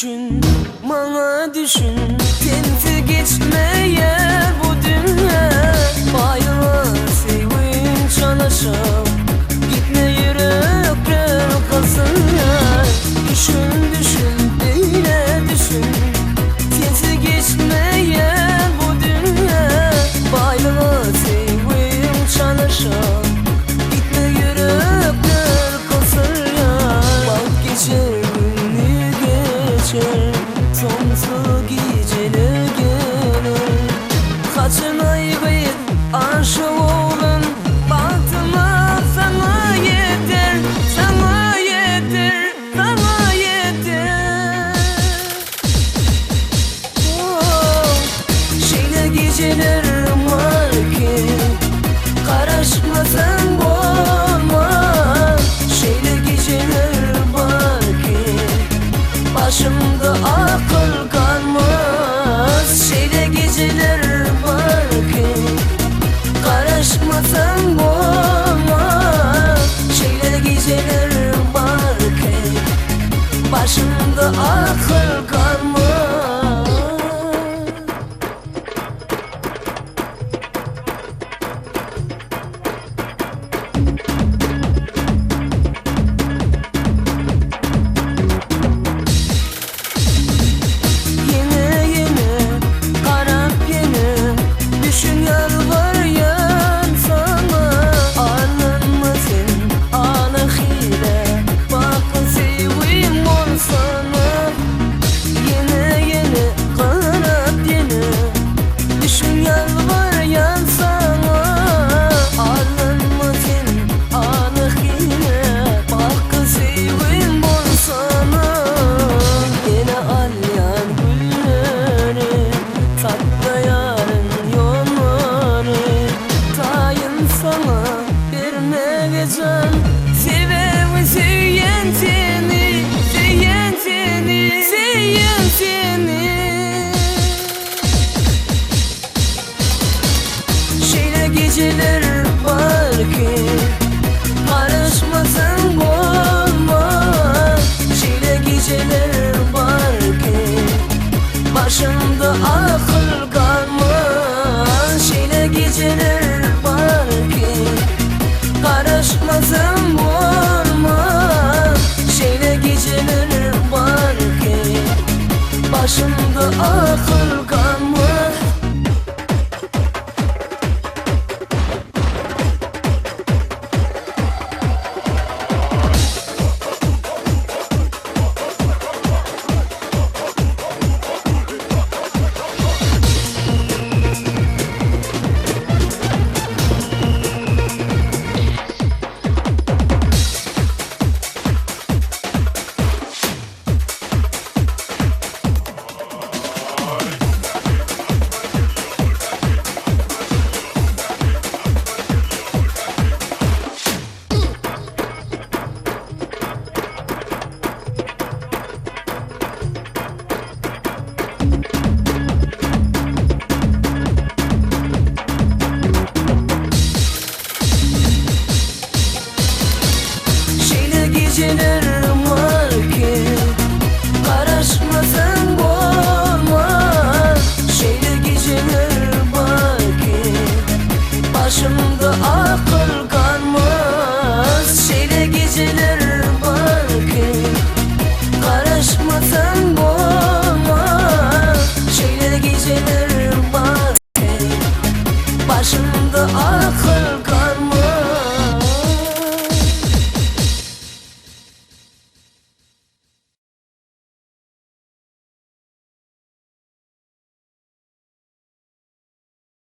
düşün, bana düşün. Tenti geçmeye bu dünya. Bayıla sevin çalışıp gitme yürekler kalsın ya. Düşün düşün böyle düşün. Tenti geçmeye bu dünya. Bayıla sevin çalışıp gitme yürekler kalsın ya. Bak geçer sonsuz geceler gelir. Kaçınay gayet aşık olun. Baktıma sana yeter, sana yeter, sana yeter. Şeyle geceler var ki karışmasan olmaz. Şeyle geceler var ki başımda akıl kalmaz. Şeyle geceler var ki karışmasam olmaz. Şeyle geceler var ki başımda akıl kalmaz. Sevem seyen seni, seyen seni, seyen seni. Şeyle geceler var ki karışmasın olmaz. Şeyle geceler var ki başımda akıl kalmaz. Şeyle geceler var ki karışmasın olmaz. Şeyle geceler var ki başımda akıl kalmaz. Geceler var ki karışmasın olmaz. Şeyle geceler var ki başımda akıl kalmaz. Şeyle geceler